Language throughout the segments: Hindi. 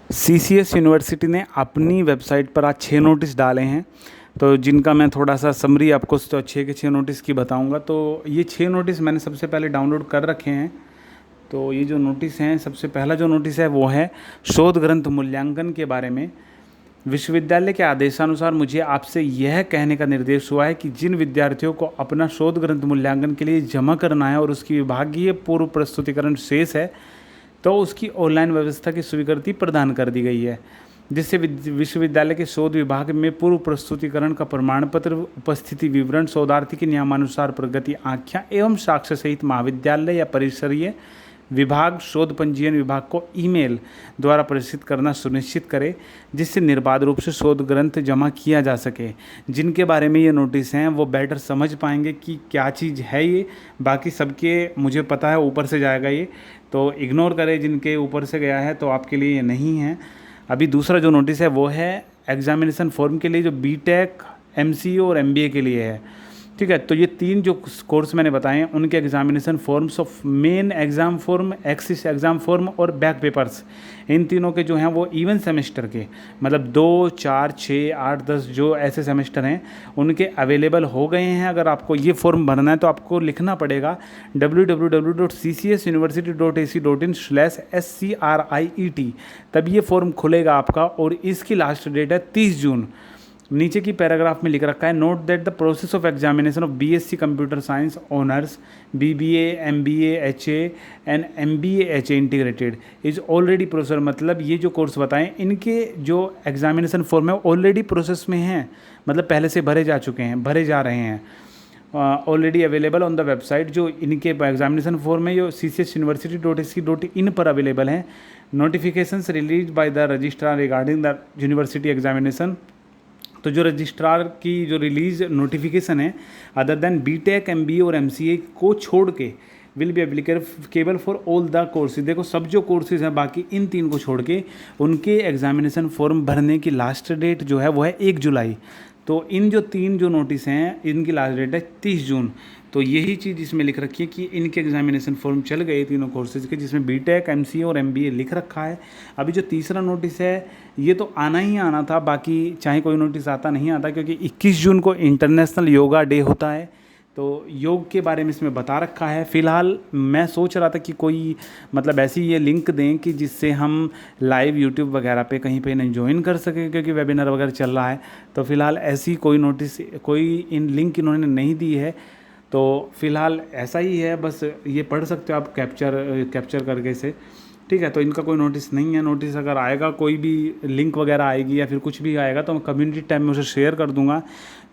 सीसीएस यूनिवर्सिटी ने अपनी वेबसाइट पर आज 6 नोटिस डाले हैं, तो जिनका मैं थोड़ा सा समरी आपको 6 के 6 नोटिस की बताऊंगा। तो ये 6 नोटिस मैंने सबसे पहले डाउनलोड कर रखे हैं। तो ये जो नोटिस हैं, सबसे पहला जो नोटिस है वो है शोध ग्रंथ मूल्यांकन के बारे में। विश्वविद्यालय के आदेशानुसार मुझे आपसे यह कहने का निर्देश हुआ है कि जिन विद्यार्थियों को अपना शोध ग्रंथ मूल्यांकन के लिए जमा करना है और उसकी विभागीय पूर्व प्रस्तुतिकरण शेष है, तो उसकी ऑनलाइन व्यवस्था की स्वीकृति प्रदान कर दी गई है, जिससे विश्वविद्यालय के शोध विभाग में पूर्व प्रस्तुतिकरण का प्रमाण पत्र, उपस्थिति विवरण, शोधार्थी की नियमानुसार प्रगति आख्या एवं साक्ष्य सहित महाविद्यालय या परिसरीय विभाग शोध पंजीयन विभाग को ईमेल द्वारा प्रेषित करना सुनिश्चित करे, जिससे निर्बाध रूप से शोध ग्रंथ जमा किया जा सके। जिनके बारे में ये नोटिस हैं वो बेटर समझ पाएंगे कि क्या चीज़ है ये। बाकी सबके मुझे पता है ऊपर से जाएगा ये, तो इग्नोर करें। जिनके ऊपर से गया है तो आपके लिए ये नहीं है। अभी दूसरा जो नोटिस है वो है एग्जामिनेशन फॉर्म के लिए, जो बीटेक, एमसीए और एमबीए के लिए है। ठीक है, तो ये 3 जो कोर्स मैंने बताए हैं उनके examination forms of main exam form, axis exam form और बैक पेपर्स, इन तीनों के जो हैं वो इवन सेमेस्टर के, मतलब 2, 4, 6, 8, 10 जो ऐसे सेमेस्टर हैं उनके अवेलेबल हो गए हैं। अगर आपको ये फॉर्म भरना है तो आपको लिखना पड़ेगा www.ccsuniversity.ac.in/SCRIET, तब ये फॉर्म खुलेगा आपका, और इसकी लास्ट डेट है 30 जून। नीचे की पैराग्राफ में लिख रखा है, note that the process of examination of BSc computer science honours, BBA, MBA, HA and MBA HA integrated is already process. मतलब ये जो कोर्स बताएं इनके जो एग्जामिनेशन फॉर्म है ऑलरेडी प्रोसेस में हैं, मतलब पहले से भरे जा चुके हैं, भरे जा रहे हैं, already available on the website. जो इनके एग्जामिनेशन फॉर्म है जो ccsuniversity.ac.in पर अवेलेबल हैं। Notifications release by the registrar regarding the university examination, तो जो रजिस्ट्रार की जो रिलीज नोटिफिकेशन है अदर देन बीटेक, एमबीए और एमसीए को छोड़ के will be applicable for all the courses. देखो सब जो कोर्सेज हैं बाकी इन 3 को छोड़ के उनके एग्जामिनेशन फॉर्म भरने की लास्ट डेट जो है वो है 1 जुलाई। तो इन जो 3 जो नोटिस हैं इनकी लास्ट डेट है 30 जून। तो यही चीज़ इसमें लिख रखी है कि इनके एग्जामिनेशन फॉर्म चल गए तीनों कोर्सेज के, जिसमें बीटेक, एमसीए और एमबीए लिख रखा है। अभी जो तीसरा नोटिस है ये तो आना ही आना था, बाकी चाहे कोई नोटिस आता नहीं आता, क्योंकि 21 जून को इंटरनेशनल योगा डे होता है, तो योग के बारे में इसमें बता रखा है। फ़िलहाल मैं सोच रहा था कि कोई मतलब ऐसी ये लिंक दें कि जिससे हम लाइव यूट्यूब वगैरह पे कहीं पे नहीं ज्वाइन कर सकें, क्योंकि वेबिनार वगैरह चल रहा है। तो फ़िलहाल ऐसी कोई नोटिस, कोई इन लिंक इन्होंने नहीं दी है। तो फ़िलहाल ऐसा ही है, बस ये पढ़ सकते हो आप कैप्चर करके से। ठीक है, तो इनका कोई नोटिस नहीं है। नोटिस अगर आएगा, कोई भी लिंक वगैरह आएगी या फिर कुछ भी आएगा तो मैं कम्युनिटी टैब में उसे शेयर कर दूंगा।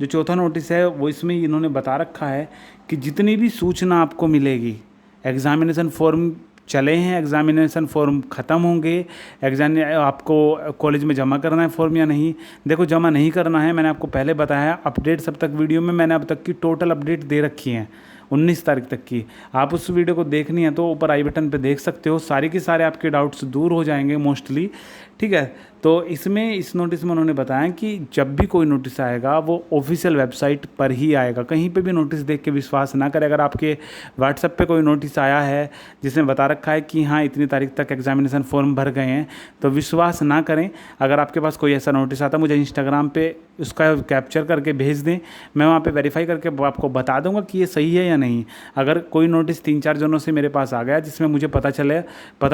जो चौथा नोटिस है वो इसमें इन्होंने बता रखा है कि जितनी भी सूचना आपको मिलेगी, एग्ज़ामिनेशन फॉर्म चले हैं, एग्ज़ामिनेशन फॉर्म ख़त्म होंगे, एग्जाम आपको कॉलेज में जमा करना है फॉर्म या नहीं। देखो जमा नहीं करना है, मैंने आपको पहले बताया। अपडेट्स अब तक वीडियो में मैंने अब तक की टोटल अपडेट दे रखी हैं 19 तारीख तक की। आप उस वीडियो को देखनी है तो ऊपर आई बटन पे देख सकते हो, सारे के सारे आपके डाउट्स दूर हो जाएंगे मोस्टली। ठीक है, तो इसमें इस नोटिस में उन्होंने बताया कि जब भी कोई नोटिस आएगा वो ऑफिशियल वेबसाइट पर ही आएगा, कहीं पे भी नोटिस देख के विश्वास ना करें। अगर आपके व्हाट्सएप पे कोई नोटिस आया है जिसमें बता रखा है कि हाँ इतनी तारीख तक एग्जामिनेशन फॉर्म भर गए हैं, तो विश्वास ना करें। अगर आपके पास कोई ऐसा नोटिस आता, मुझे इंस्टाग्राम पे उसका कैप्चर करके भेज दें, मैं वहाँ पे वेरीफाई करके आपको बता दूंगा कि ये सही है या नहीं। अगर कोई नोटिस 3-4 जनों से मेरे पास आ गया जिसमें मुझे पता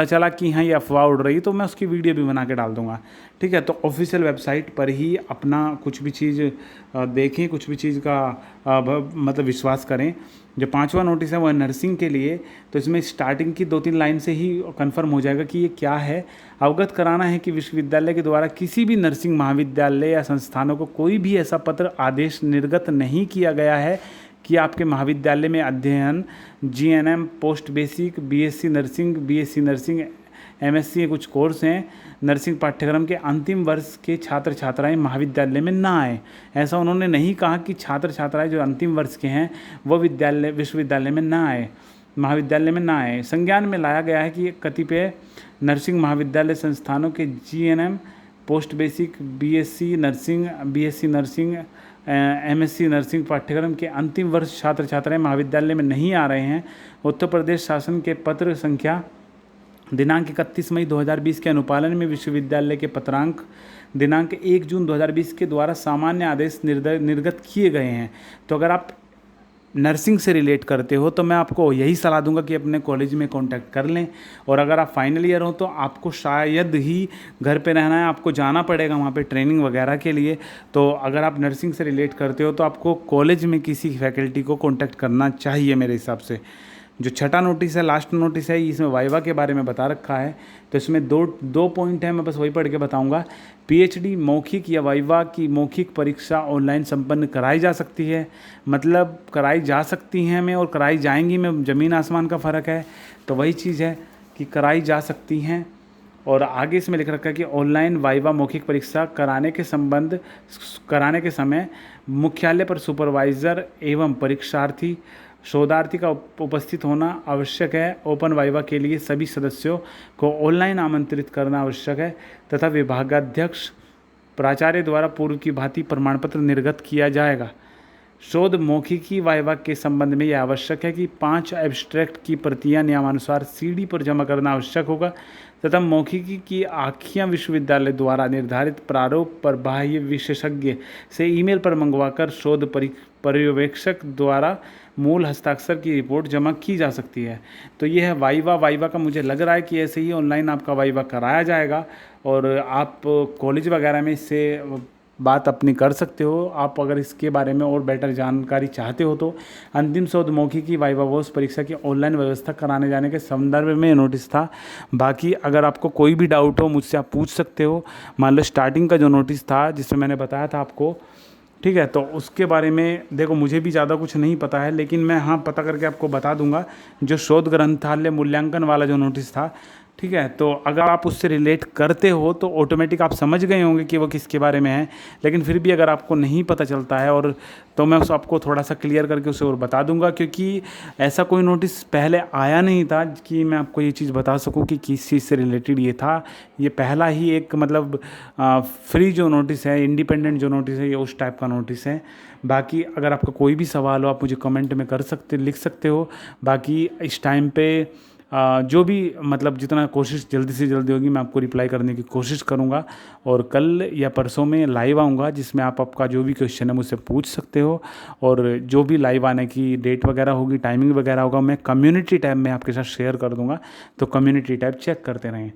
चला कि हाँ ये अफवाह उड़ रही, तो मैं उसकी वीडियो भी बना के डाल दूंगा। ठीक है, तो ऑफिशियल वेबसाइट पर ही अपना कुछ भी चीज़ देखें, कुछ भी चीज़ का मतलब विश्वास करें। जो 5वां नोटिस है वो है नर्सिंग के लिए, तो इसमें स्टार्टिंग की 2-3 लाइन से ही कंफर्म हो जाएगा कि ये क्या है। अवगत कराना है कि विश्वविद्यालय के द्वारा किसी भी नर्सिंग महाविद्यालय या संस्थानों को कोई भी ऐसा पत्र आदेश निर्गत नहीं किया गया है कि आपके महाविद्यालय में अध्ययन GNM, post basic, BSc nursing, MSc कुछ कोर्स हैं, नर्सिंग पाठ्यक्रम के अंतिम वर्ष के छात्र छात्राएं महाविद्यालय में ना आए। ऐसा उन्होंने नहीं कहा कि छात्र छात्राएं जो अंतिम वर्ष के हैं वो विश्वविद्यालय में ना आए, महाविद्यालय में ना आए। संज्ञान में लाया गया है कि कतिपय नर्सिंग महाविद्यालय संस्थानों के GNM, post basic, BSc nursing, MSc nursing पाठ्यक्रम के अंतिम वर्ष छात्र छात्राएं महाविद्यालय में नहीं आ रहे हैं। उत्तर प्रदेश शासन के पत्र संख्या दिनांक 31 मई 2020 के अनुपालन में विश्वविद्यालय के पत्रांक दिनांक 1 जून 2020 के द्वारा सामान्य आदेश निर्गत किए गए हैं। तो अगर आप नर्सिंग से रिलेट करते हो तो मैं आपको यही सलाह दूंगा कि अपने कॉलेज में कांटेक्ट कर लें। और अगर आप फाइनल ईयर हो तो आपको शायद ही घर पे रहना है, आपको जाना पड़ेगा वहाँ पे ट्रेनिंग वगैरह के लिए। तो अगर आप नर्सिंग से रिलेट करते हो तो आपको कॉलेज में किसी फैकल्टी को कांटेक्ट करना चाहिए मेरे हिसाब से। जो छठा नोटिस है, लास्ट नोटिस है, इसमें वाइवा के बारे में बता रखा है। तो इसमें दो पॉइंट है, मैं बस वही पढ़ के बताऊंगा। पीएचडी मौखिक या वाइवा की मौखिक परीक्षा ऑनलाइन संपन्न कराई जा सकती है। मतलब कराई जा सकती हैं में और कराई जाएंगी में ज़मीन आसमान का फ़र्क है। तो वही चीज़ है कि कराई जा सकती हैं। और आगे इसमें लिख रखा है कि ऑनलाइन वाइवा मौखिक परीक्षा कराने के समय मुख्यालय पर सुपरवाइज़र एवं परीक्षार्थी शोधार्थी का उपस्थित होना आवश्यक है। ओपन वाइवा के लिए सभी सदस्यों को ऑनलाइन आमंत्रित करना आवश्यक है तथा विभागाध्यक्ष प्राचार्य द्वारा पूर्व की भांति प्रमाण पत्र निर्गत किया जाएगा। शोध मौखिकी वाइवा के संबंध में यह आवश्यक है कि 5 एब्स्ट्रैक्ट की प्रतियां नियमानुसार सीडी पर जमा करना आवश्यक होगा तथा मौखिकी की आँखियाँ विश्वविद्यालय द्वारा निर्धारित प्रारूप पर बाह्य विशेषज्ञ से ईमेल पर मंगवाकर शोध पर्यवेक्षक द्वारा मूल हस्ताक्षर की रिपोर्ट जमा की जा सकती है। तो ये है वाइवा का मुझे लग रहा है कि ऐसे ही ऑनलाइन आपका वाइवा कराया जाएगा और आप कॉलेज वगैरह में इससे बात अपनी कर सकते हो। आप अगर इसके बारे में और बेटर जानकारी चाहते हो तो अंतिम शोध मौखिकी वाइवा वोस परीक्षा की ऑनलाइन व्यवस्था कराने जाने के संदर्भ में नोटिस था। बाकी अगर आपको कोई भी डाउट हो मुझसे आप पूछ सकते हो। मान लो स्टार्टिंग का जो नोटिस था जिसमें मैंने बताया था आपको, ठीक है, तो उसके बारे में देखो मुझे भी ज़्यादा कुछ नहीं पता है, लेकिन मैं हाँ पता करके आपको बता दूंगा। जो शोध ग्रंथालय मूल्यांकन वाला जो नोटिस था, ठीक है, तो अगर आप उससे रिलेट करते हो तो ऑटोमेटिक आप समझ गए होंगे कि वो किसके बारे में है। लेकिन फिर भी अगर आपको नहीं पता चलता है और तो मैं उस आपको थोड़ा सा क्लियर करके उसे और बता दूंगा, क्योंकि ऐसा कोई नोटिस पहले आया नहीं था कि मैं आपको ये चीज़ बता सकूं कि किस चीज़ से रिलेटेड ये था। ये पहला ही एक मतलब फ्री जो नोटिस है, इंडिपेंडेंट जो नोटिस है, ये उस टाइप का नोटिस है। बाकी अगर आपका कोई भी सवाल हो आप मुझे कमेंट में लिख सकते हो। बाकी इस टाइम पे जो भी मतलब जितना कोशिश जल्दी से जल्दी होगी मैं आपको रिप्लाई करने की कोशिश करूँगा। और कल या परसों में लाइव आऊँगा जिसमें आप आपका जो भी क्वेश्चन है मुझसे पूछ सकते हो। और जो भी लाइव आने की डेट वगैरह होगी, टाइमिंग वगैरह होगा, मैं कम्युनिटी टैब में आपके साथ शेयर कर दूँगा। तो कम्युनिटी टैब चेक करते रहें।